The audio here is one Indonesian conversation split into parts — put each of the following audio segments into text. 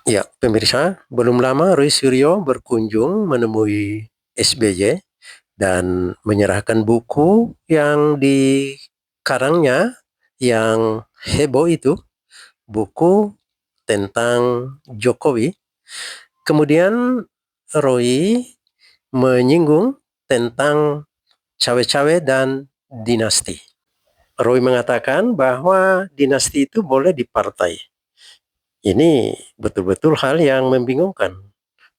Ya, pemirsa, belum lama Roy Suryo berkunjung menemui SBY dan menyerahkan buku yang dikarangnya yang heboh itu, buku tentang Jokowi. Kemudian Roy menyinggung tentang cawe-cawe dan dinasti. Roy mengatakan bahwa dinasti itu boleh di partai. Ini betul-betul hal yang membingungkan.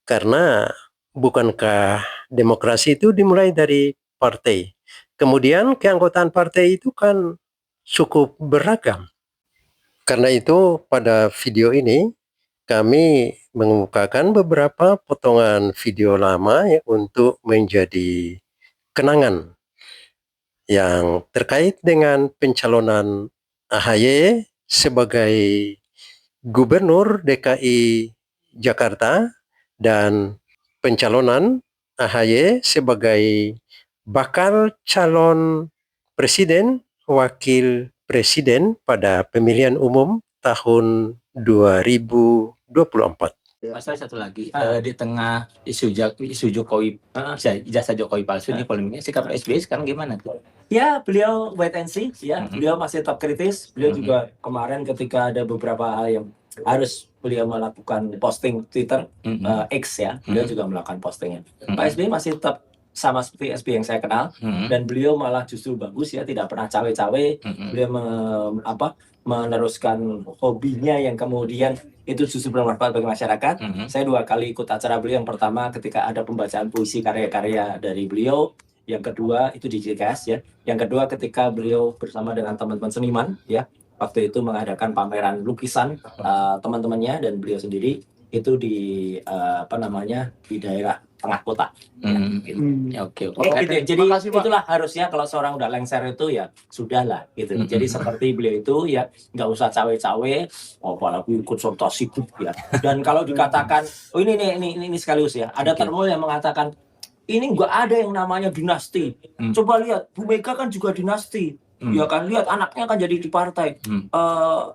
Karena bukankah demokrasi itu dimulai dari partai? Kemudian keanggotaan partai itu kan cukup beragam. Karena itu pada video ini kami mengemukakan beberapa potongan video lama ya, untuk menjadi kenangan yang terkait dengan pencalonan AHY sebagai Gubernur DKI Jakarta dan pencalonan AHY sebagai bakal calon presiden, wakil presiden pada pemilihan umum tahun 2024. Pasal satu lagi, di tengah isu Jokowi, ijazah Jokowi palsu ini polemiknya, sikap SBY sekarang gimana tuh? Ya, beliau wait and see, ya. Beliau masih tetap kritis. Beliau juga kemarin ketika ada beberapa hal yang harus beliau melakukan posting Twitter, X ya, beliau juga melakukan postingnya. Pak SBY masih tetap sama seperti SBY yang saya kenal, dan beliau malah justru bagus ya, tidak pernah cawe-cawe. Beliau meneruskan hobinya yang kemudian itu justru bermanfaat bagi masyarakat. Saya 2 kali ikut acara beliau. Yang pertama ketika ada pembacaan puisi karya-karya dari beliau, yang kedua itu di JKS ya, yang kedua ketika beliau bersama dengan teman-teman seniman ya, waktu itu mengadakan pameran lukisan teman-temannya dan beliau sendiri itu di di daerah tengah kota. Gitu. Ya, oke. Gitu ya. Jadi itulah harusnya kalau seorang udah lengser itu ya sudahlah gitu. Jadi seperti beliau itu ya nggak usah cawe-cawe, apalagi ikut sortasi ya. Dan kalau dikatakan, oh ini sekaligus ya, ada termul yang mengatakan ini nggak ada yang namanya dinasti. Coba lihat, Bu Mega kan juga dinasti. Ya kan, lihat anaknya kan jadi di partai.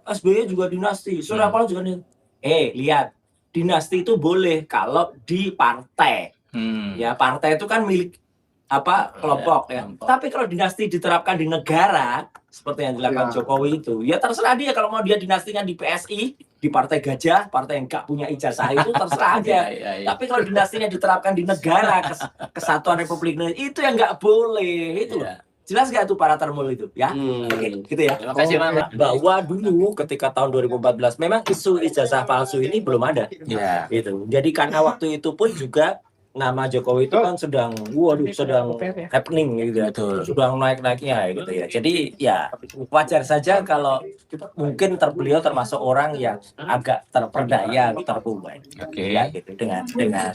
SBY juga dinasti, Surya Paloh juga dinasti. Lihat, dinasti itu boleh kalau di partai. Ya, partai itu kan milik kelompok ya. Tapi kalau dinasti diterapkan di negara seperti yang dilakukan Jokowi itu, ya terserah dia. Kalau mau dia dinastinya di PSI, di Partai Gajah, partai yang nggak punya ijazah itu terserah aja. Tapi kalau dinastinya diterapkan di negara, Kesatuan Republik Indonesia, itu yang nggak boleh itu. Jelas nggak tuh para termul itu ya? Oke, gitu ya. Terima kasih, Bahwa dulu ketika tahun 2014 memang isu ijazah palsu ini belum ada. Ya. Gitu. Jadi karena waktu itu pun juga nama Jokowi itu kan sedang happening gitu ya. Sedang naik-naiknya gitu ya. Jadi ya wajar saja kalau mungkin beliau termasuk orang yang agak terperdaya, terpuruk ya gitu dengan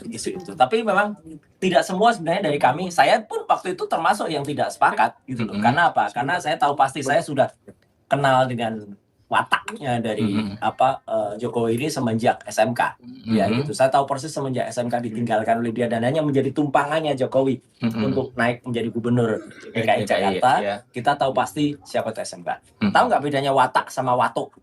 isu itu. Tapi memang tidak semua sebenarnya dari kami. Saya pun waktu itu termasuk yang tidak sepakat gitu loh. Karena apa? Karena saya tahu pasti saya sudah kenal dengan wataknya dari Jokowi ini semenjak SMK ya gitu. Saya tahu persis semenjak SMK ditinggalkan oleh dia dan hanya menjadi tumpangannya Jokowi untuk naik menjadi gubernur DKI Jakarta. Kita tahu pasti siapa itu SMK. Tahu nggak bedanya watak sama watuk?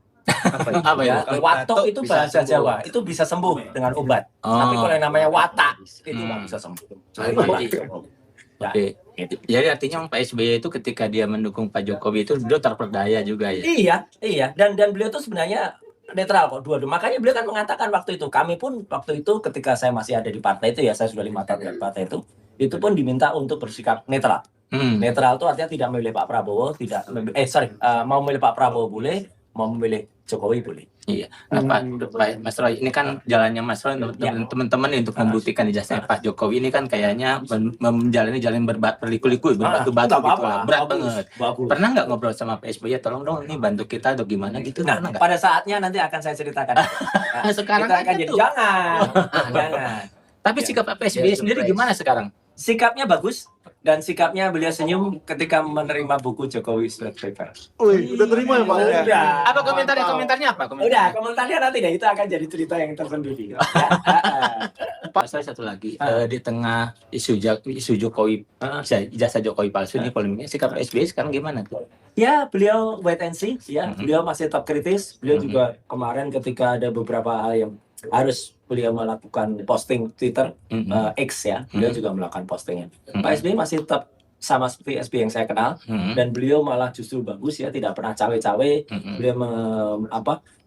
Apa ya? Watuk itu bahasa Jawa, itu bisa sembuh dengan obat. Tapi kalau yang namanya watak itu nggak bisa sembuh. Oke. Jadi artinya Pak SBY itu ketika dia mendukung Pak Jokowi itu dia terperdaya juga ya? Iya. Dan beliau itu sebenarnya netral kok, dua-dua. Makanya beliau kan mengatakan waktu itu, kami pun waktu itu ketika saya masih ada di partai itu ya, saya sudah 5 tahun di partai itu pun diminta untuk bersikap netral. Netral itu artinya tidak memilih Pak Prabowo, mau memilih Pak Prabowo boleh, mau memilih Jokowi boleh. Iya. Nah, Pak Mas Roy, ini kan jalannya Mas Roy teman-teman untuk membuktikan ijazahnya Pak Jokowi ini kan kayaknya menjalani jalan berliku-liku, berbatu-batu gitu lah. Berat banget. Pernah nggak ngobrol sama Pak SBY, tolong dong ini bantu kita atau gimana gitu? Nah, pada saatnya nanti akan saya ceritakan. Sekarang kita akan jadi jangan. Tapi sikap Pak SBY sendiri gimana sekarang? Sikapnya bagus dan sikapnya beliau senyum ketika menerima buku Jokowi Sweat Paper. Udah terima ya Pak? Udah. Apa komentarnya apa? Udah, komentarnya nanti deh, itu akan jadi cerita yang tersendiri. Pak, saya satu lagi, di tengah isu Jokowi, ijazah Jokowi palsu ini polemiknya, sikap SBY sekarang gimana tuh? Ya, beliau wait and see, ya. Beliau masih tetap kritis. Beliau juga kemarin ketika ada beberapa hal yang harus beliau melakukan posting Twitter X ya, beliau juga melakukan postingnya. Pak SBY masih tetap sama seperti SBY yang saya kenal, dan beliau malah justru bagus ya, tidak pernah cawe-cawe. Beliau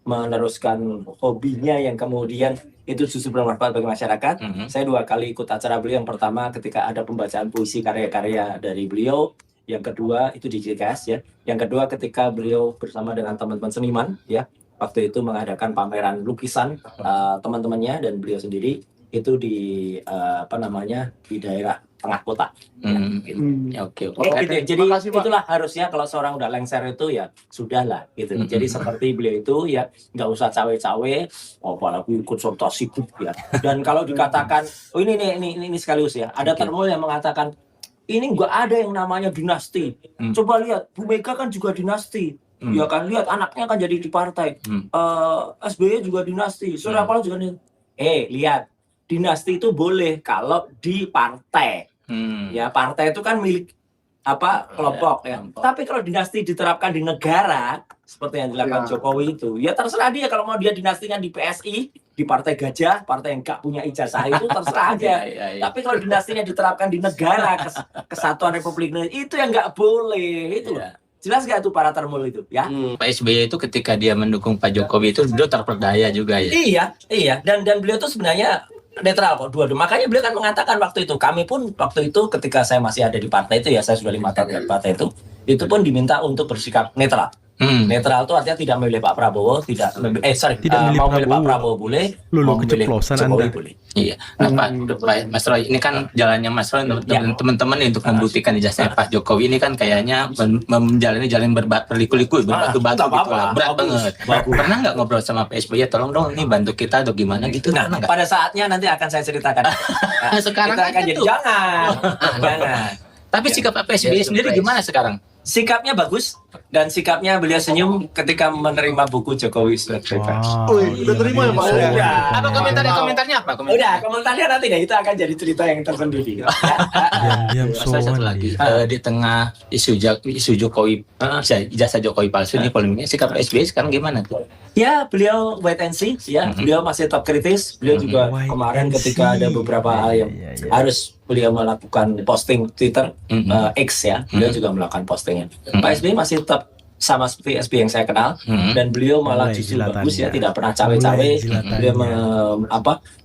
meneruskan hobinya yang kemudian itu justru bermanfaat bagi masyarakat. Saya 2 kali ikut acara beliau. Yang pertama ketika ada pembacaan puisi karya-karya dari beliau, yang kedua itu di JKS ya, yang kedua ketika beliau bersama dengan teman-teman seniman ya, waktu itu mengadakan pameran lukisan teman-temannya dan beliau sendiri itu di di daerah tengah kota. Gitu. Oke. Gitu ya. Jadi itulah harusnya kalau seorang udah lengser itu ya sudahlah gitu. Jadi seperti beliau itu ya nggak usah cawe-cawe, apalagi konsultasi ya. Dan kalau dikatakan, oh ini sekaligus ya, ada termul yang mengatakan ini nggak ada yang namanya dinasti. Coba lihat, Bu Mega kan juga dinasti. Ya kan, lihat anaknya kan jadi di partai. SBY juga dinasti. Surya Paloh juga dinasti. Lihat, dinasti itu boleh kalau di partai. Ya, partai itu kan milik kelompok ya. Tapi kalau dinasti diterapkan di negara seperti yang dilakukan Jokowi itu, ya terserah dia. Kalau mau dia dinastikan di PSI, di Partai Gajah, partai yang nggak punya ijazah itu terserah aja. Tapi kalau dinastinya diterapkan di negara, kesatuan Republik Indonesia, itu yang nggak boleh. Itu jelas nggak tuh para termul itu ya? Pak SBY itu ketika dia mendukung Pak Jokowi itu beliau terperdaya juga ya? Iya. Dan beliau tuh sebenarnya netral kok, dua-dua. Makanya beliau kan mengatakan waktu itu, kami pun waktu itu ketika saya masih ada di partai itu ya, saya sudah 5 tahun di partai itu pun diminta untuk bersikap netral. Netral itu artinya tidak memilih Pak Prabowo, mau memilih Pak Prabowo boleh, mau memilih Jokowi boleh. Iya. Nah Pak Mas Roy, ini kan jalannya Mas Roy teman-teman untuk membuktikan ijazah Pak Jokowi ini kan kayaknya menjalani jalan berliku-liku, berbatu-batu gitu lah, berat banget. Pernah nggak ngobrol sama Pak SBY, tolong dong ini bantu kita atau gimana gitu? Nah, pada saatnya nanti akan saya ceritakan. Sekarang kita akan jadi jangan. Tapi sikap Pak SBY sendiri gimana sekarang? Sikapnya bagus dan sikapnya beliau senyum ketika menerima buku Jokowi Surat Bebas. Udah terima ya Pak? Apa komentarnya apa? Udah, komentarnya nanti deh, itu akan jadi cerita yang tersendiri. Satu lagi di tengah isu Jokowi, ijazah Jokowi palsu ini polemiknya, sikap SBY sekarang gimana tuh? Ya, beliau wait and see ya. Beliau masih tetap kritis. Beliau juga kemarin ketika ada beberapa hal yang harus beliau melakukan posting Twitter X ya, beliau juga melakukan postingnya. Pak SBY masih tetap sama seperti SBY yang saya kenal, dan beliau malah justru bagus ya, tidak pernah cawe-cawe. Beliau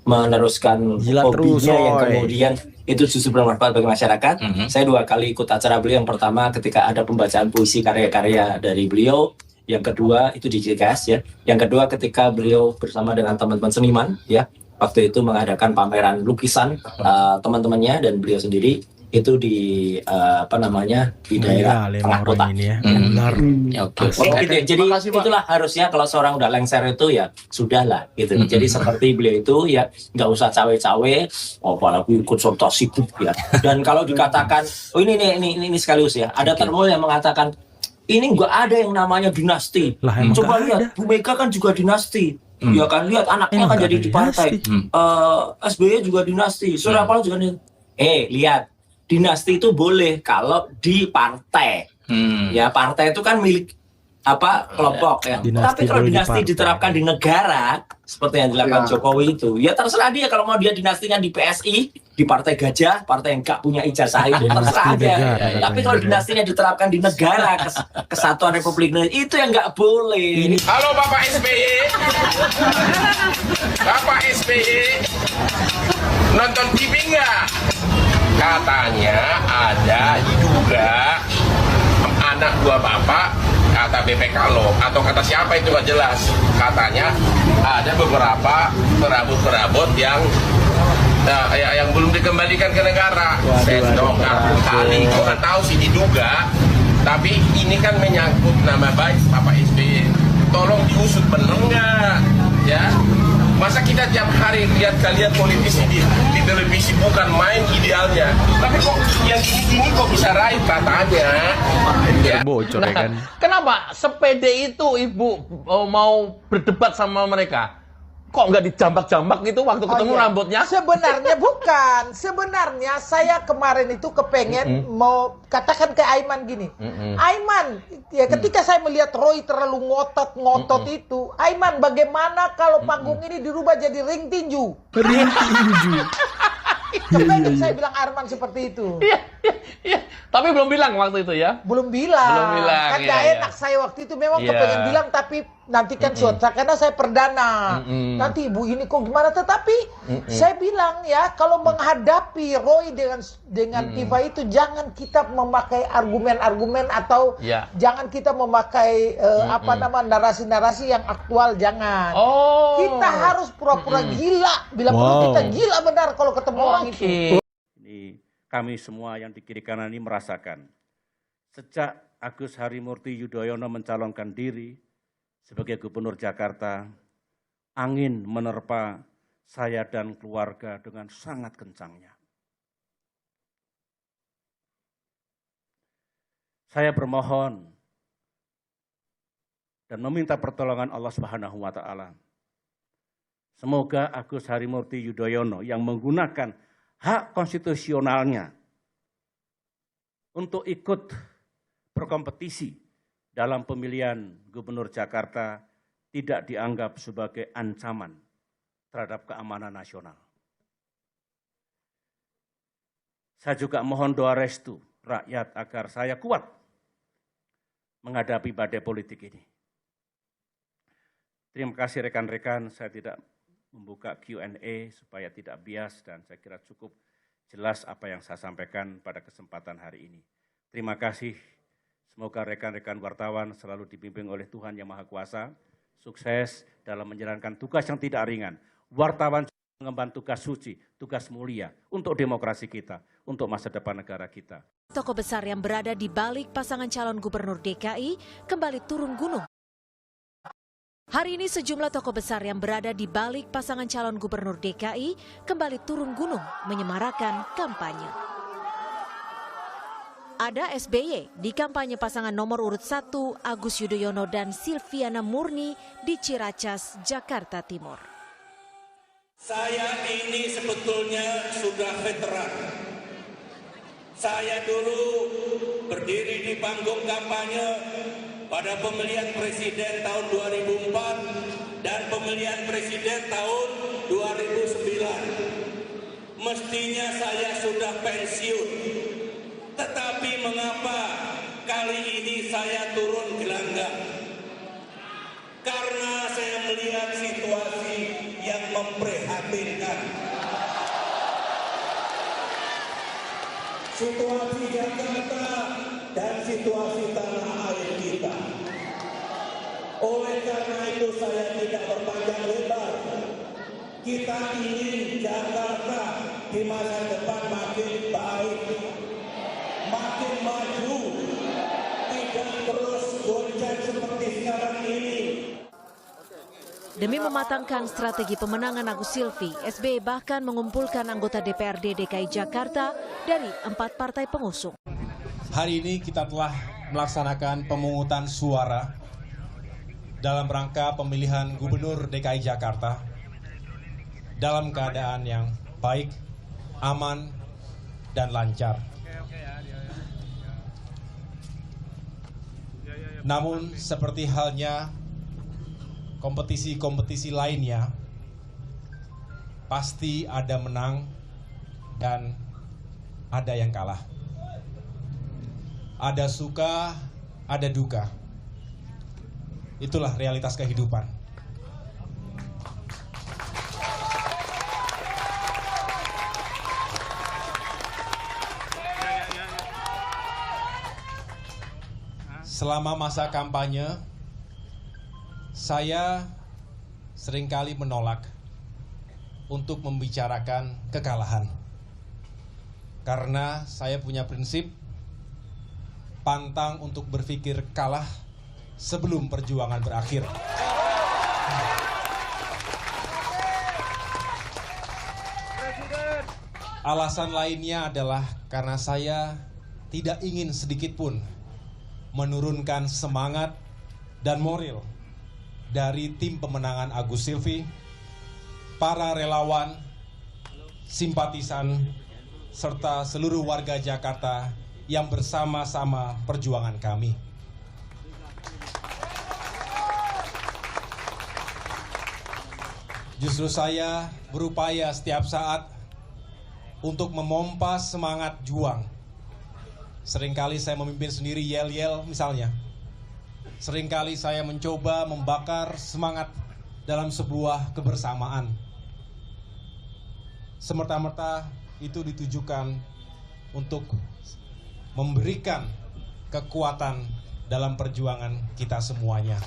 meneruskan hobinya yang kemudian itu justru bermanfaat bagi masyarakat. Saya 2 kali ikut acara beliau. Yang pertama ketika ada pembacaan puisi karya-karya dari beliau, yang kedua itu di JKS ya, yang kedua ketika beliau bersama dengan teman-teman seniman ya, waktu itu mengadakan pameran lukisan teman-temannya dan beliau sendiri itu di di daerah tengah kota. Gitu. Jadi itulah harusnya kalau seorang udah lengser itu ya sudahlah gitu. Jadi seperti beliau itu ya nggak usah cawe-cawe, apalagi konsultasi ya. Dan kalau dikatakan, oh ini sekaligus ya, ada termul yang mengatakan ini nggak ada yang namanya dinasti. Coba lihat, Bu Mega kan juga dinasti. Ya kan, lihat anaknya kan jadi di partai. SBY juga dinasti. Surya Paloh juga dinasti. Lihat, dinasti itu boleh kalau di partai. Ya, partai itu kan milik kelompok ya. Tapi kalau dinasti diterapkan di negara seperti yang dilakukan Jokowi itu, ya terserah dia. Kalau mau dia dinastikan di PSI, di Partai Gajah, partai yang nggak punya ijazah itu terserah aja. Tapi kalau dinastinya diterapkan di negara, kesatuan Republik Indonesia, itu yang nggak boleh. Halo Bapak SBY. Bapak SBY nonton TV nggak? Katanya ada juga anak 2 bapak, kata BPK lo atau kata siapa itu nggak jelas. Katanya ada beberapa perabot-perabot yang belum dikembalikan ke negara. Saya sudah ngapun kali, gue nggak tahu sih, diduga. Tapi ini kan menyangkut nama baik Bapak SBY. Tolong diusut, bener nggak? Ya, masa kita tiap hari lihat kalian politisi di televisi bukan main idealnya. Tapi kok yang gini-gini kok bisa rayu katanya? Ya. Bocor ya kan? Kenapa sepede itu Ibu mau berdebat sama mereka? Kok nggak dijambak-jambak gitu waktu ketemu iya. rambutnya? Sebenarnya bukan. Sebenarnya saya kemarin itu kepengen mau katakan ke Aiman gini. Aiman, ya ketika saya melihat Roy terlalu ngotot itu, Aiman bagaimana kalau panggung ini dirubah jadi ring tinju? Ring tinju. Kepengen saya bilang Arman seperti itu. Iya. Tapi belum bilang waktu itu ya? Belum bilang. Belum bilang, Kan iya, gak iya. enak saya waktu itu memang Iya. kepengen bilang tapi nanti kan suatu karena saya perdana. Nanti ibu ini kok gimana, tetapi saya bilang ya kalau menghadapi Roy dengan Tifa itu jangan kita memakai argumen-argumen atau Iya. jangan kita memakai narasi-narasi yang aktual, jangan. Oh. Kita harus pura-pura gila bila perlu kita gila benar kalau ketemu orang itu. Ini kami semua yang di kiri kanan ini merasakan sejak Agus Harimurti Yudhoyono mencalonkan diri sebagai Gubernur Jakarta, angin menerpa saya dan keluarga dengan sangat kencangnya. Saya bermohon dan meminta pertolongan Allah Subhanahu wa Ta'ala. Semoga Agus Harimurti Yudhoyono yang menggunakan hak konstitusionalnya untuk ikut berkompetisi dalam pemilihan Gubernur Jakarta tidak dianggap sebagai ancaman terhadap keamanan nasional. Saya juga mohon doa restu rakyat agar saya kuat menghadapi badai politik ini. Terima kasih rekan-rekan, saya tidak membuka Q&A supaya tidak bias dan saya kira cukup jelas apa yang saya sampaikan pada kesempatan hari ini. Terima kasih, semoga rekan-rekan wartawan selalu dibimbing oleh Tuhan Yang Maha Kuasa, sukses dalam menjalankan tugas yang tidak ringan. Wartawan mengemban tugas suci, tugas mulia untuk demokrasi kita, untuk masa depan negara kita. Tokoh besar yang berada di balik pasangan calon gubernur DKI kembali turun gunung. Hari ini sejumlah tokoh besar yang berada di balik pasangan calon gubernur DKI kembali turun gunung menyemarakan kampanye. Ada SBY di kampanye pasangan nomor urut 1 Agus Yudhoyono dan Silviana Murni di Ciracas, Jakarta Timur. Saya ini sebetulnya sudah veteran. Saya dulu berdiri di panggung kampanye pada pemilihan presiden tahun 2004 dan pemilihan presiden tahun 2009. Mestinya saya sudah pensiun. Tetapi mengapa kali ini saya turun gelanggang? Karena saya melihat situasi yang memprihatinkan. Situasi Jakarta dan situasi tanah air kita. Oleh karena itu saya tidak berpanjang lebar. Kita ingin Jakarta di masa depan makin baik, makin maju, tidak terus goncang seperti sekarang ini. Demi mematangkan strategi pemenangan Agus Silvi, SBY bahkan mengumpulkan anggota DPRD DKI Jakarta dari 4 partai pengusung. Hari ini kita telah melaksanakan pemungutan suara dalam rangka pemilihan Gubernur DKI Jakarta dalam keadaan yang baik, aman, dan lancar. Namun seperti halnya kompetisi-kompetisi lainnya, pasti ada menang dan ada yang kalah. Ada suka, ada duka. Itulah realitas kehidupan. Selama masa kampanye, saya seringkali menolak untuk membicarakan kekalahan. Karena saya punya prinsip pantang untuk berpikir kalah sebelum perjuangan berakhir. Alasan lainnya adalah karena saya tidak ingin sedikit pun menurunkan semangat dan moral dari tim pemenangan Agus Silvi para relawan, simpatisan, serta seluruh warga Jakarta yang bersama-sama perjuangan kami. Justru saya berupaya setiap saat untuk memompa semangat juang. Seringkali saya memimpin sendiri yel-yel misalnya. Seringkali saya mencoba membakar semangat dalam sebuah kebersamaan. Semerta-merta itu ditujukan untuk memberikan kekuatan dalam perjuangan kita semuanya.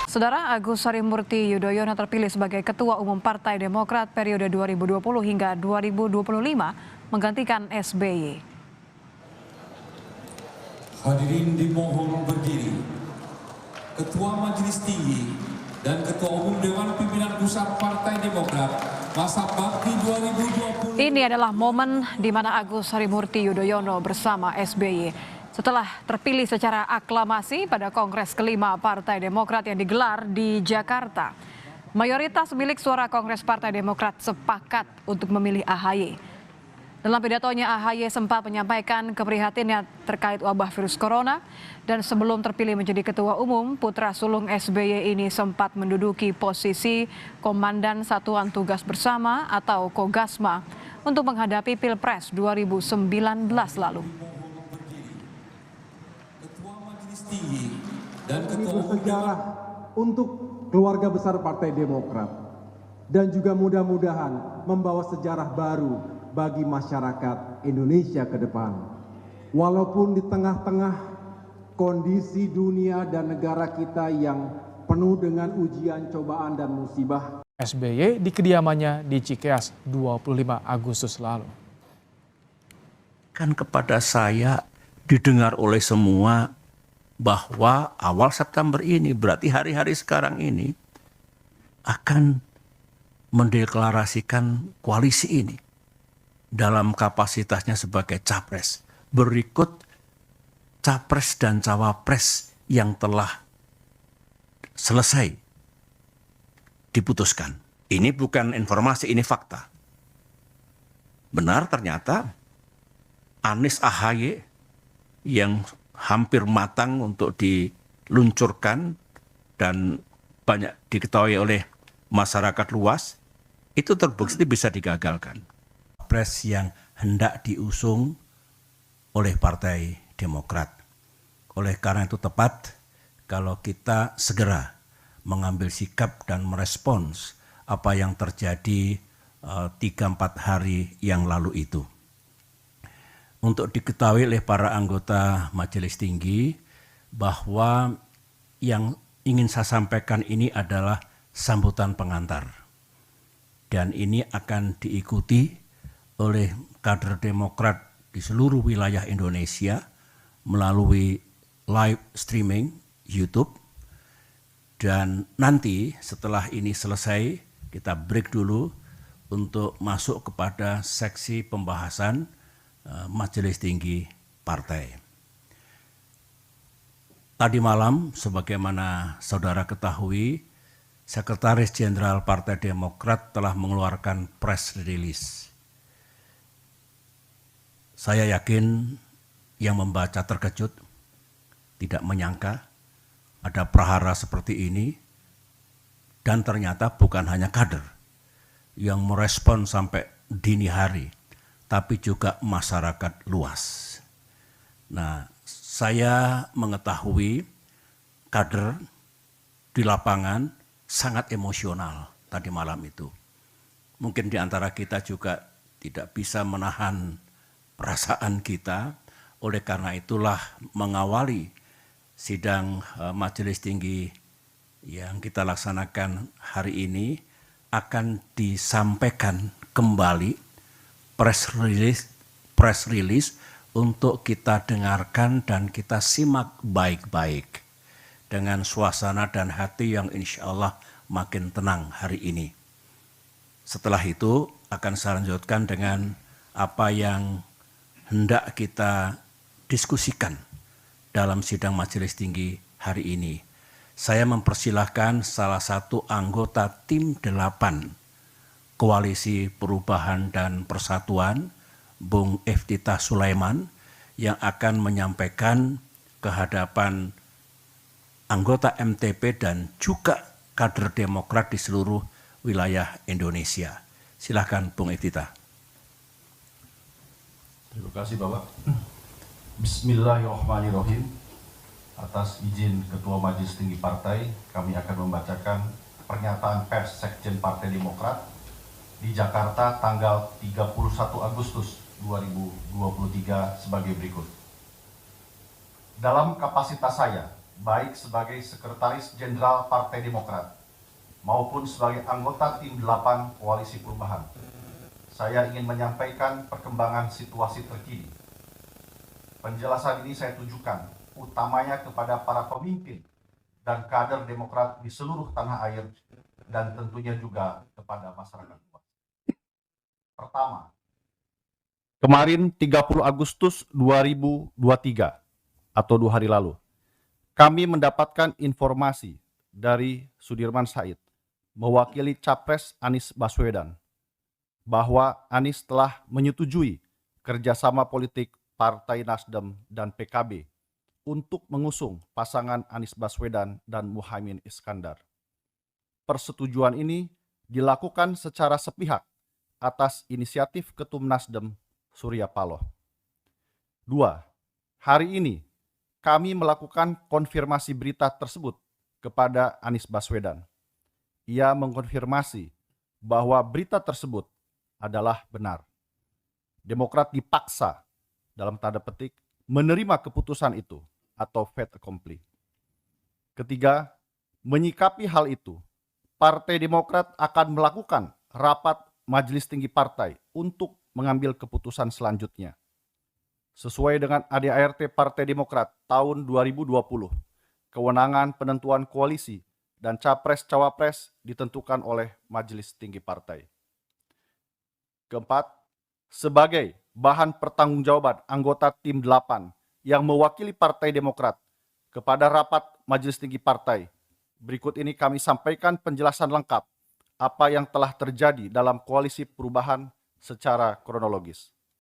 Saudara, Agus Harimurti Yudhoyono terpilih sebagai Ketua Umum Partai Demokrat periode 2020 hingga 2025 menggantikan SBY. Hadirin dimohon berdiri. Ketua Majelis Tinggi dan Ketua Umum Dewan Pimpinan Pusat Partai Demokrat masa bakti 2020. Ini adalah momen di mana Agus Harimurti Yudhoyono bersama SBY setelah terpilih secara aklamasi pada Kongres kelima Partai Demokrat yang digelar di Jakarta. Mayoritas milik suara Kongres Partai Demokrat sepakat untuk memilih AHY. Dalam pidatonya, AHY sempat menyampaikan keprihatinannya terkait wabah virus corona, dan sebelum terpilih menjadi Ketua Umum, putra sulung SBY ini sempat menduduki posisi Komandan Satuan Tugas Bersama atau Kogasma untuk menghadapi Pilpres 2019 lalu. Tinggi dan Ketua Umum sejarah untuk keluarga besar Partai Demokrat, dan juga mudah-mudahan membawa sejarah baru bagi masyarakat Indonesia ke depan. Walaupun di tengah-tengah kondisi dunia dan negara kita yang penuh dengan ujian, cobaan, dan musibah. SBY di kediamannya di Cikeas 25 Agustus lalu. Kan kepada saya didengar oleh semua bahwa awal September ini, berarti hari-hari sekarang ini, akan mendeklarasikan koalisi ini dalam kapasitasnya sebagai capres. Berikut capres dan cawapres yang telah selesai diputuskan. Ini bukan informasi, ini fakta. Benar ternyata Anies AHY yang hampir matang untuk diluncurkan dan banyak diketahui oleh masyarakat luas, itu terbukti bisa digagalkan. Pres yang hendak diusung oleh Partai Demokrat. Oleh karena itu tepat kalau kita segera mengambil sikap dan merespons apa yang terjadi 3-4 hari yang lalu itu. Untuk diketahui oleh para anggota Majelis Tinggi bahwa yang ingin saya sampaikan ini adalah sambutan pengantar. Dan ini akan diikuti oleh kader Demokrat di seluruh wilayah Indonesia melalui live streaming YouTube. Dan nanti setelah ini selesai, kita break dulu untuk masuk kepada seksi pembahasan Majelis Tinggi Partai. Tadi malam, sebagaimana saudara ketahui, Sekretaris Jenderal Partai Demokrat telah mengeluarkan press release. Saya yakin yang membaca terkejut, tidak menyangka ada prahara seperti ini, dan ternyata bukan hanya kader yang merespon sampai dini hari, tapi juga masyarakat luas. Nah, saya mengetahui kader di lapangan sangat emosional tadi malam itu. Mungkin di antara kita juga tidak bisa menahan perasaan kita, oleh karena itulah mengawali sidang Majelis Tinggi yang kita laksanakan hari ini akan disampaikan kembali press release untuk kita dengarkan dan kita simak baik-baik dengan suasana dan hati yang insya Allah makin tenang hari ini. Setelah itu akan saya lanjutkan dengan apa yang hendak kita diskusikan dalam sidang Majelis Tinggi hari ini. saya mempersilahkan salah satu anggota tim 8 Koalisi Perubahan dan Persatuan, Bung Iftitah Sulaiman, yang akan menyampaikan kehadapan anggota MTP dan juga kader Demokrat di seluruh wilayah Indonesia. Silakan Bung Iftitah. Terima kasih Bapak. Bismillahirrahmanirrahim. Atas izin Ketua Majelis Tinggi Partai, kami akan membacakan pernyataan pers Sekjen Partai Demokrat di Jakarta tanggal 31 Agustus 2023 sebagai berikut. Dalam kapasitas saya, baik sebagai Sekretaris Jenderal Partai Demokrat maupun sebagai anggota tim 8 Koalisi Perubahan, saya ingin menyampaikan perkembangan situasi terkini. Penjelasan ini saya tujukan utamanya kepada para pemimpin dan kader Demokrat di seluruh tanah air dan tentunya juga kepada masyarakat luas. Pertama, kemarin 30 Agustus 2023 atau 2 hari lalu, kami mendapatkan informasi dari Sudirman Said mewakili Capres Anies Baswedan bahwa Anies telah menyetujui kerjasama politik Partai Nasdem dan PKB untuk mengusung pasangan Anies Baswedan dan Muhaimin Iskandar. Persetujuan ini dilakukan secara sepihak atas inisiatif Ketum Nasdem Surya Paloh. 2. Hari ini kami melakukan konfirmasi berita tersebut kepada Anies Baswedan. Ia mengkonfirmasi bahwa berita tersebut adalah benar. Demokrat dipaksa, dalam tanda petik, menerima keputusan itu atau fait accompli. Ketiga, menyikapi hal itu, Partai Demokrat akan melakukan rapat Majelis Tinggi Partai untuk mengambil keputusan selanjutnya. Sesuai dengan ADART Partai Demokrat tahun 2020, kewenangan penentuan koalisi dan capres-cawapres ditentukan oleh Majelis Tinggi Partai. Keempat, sebagai bahan pertanggungjawaban anggota tim 8 yang mewakili Partai Demokrat kepada rapat Majelis Tinggi Partai, berikut ini kami sampaikan penjelasan lengkap apa yang telah terjadi dalam koalisi perubahan secara kronologis.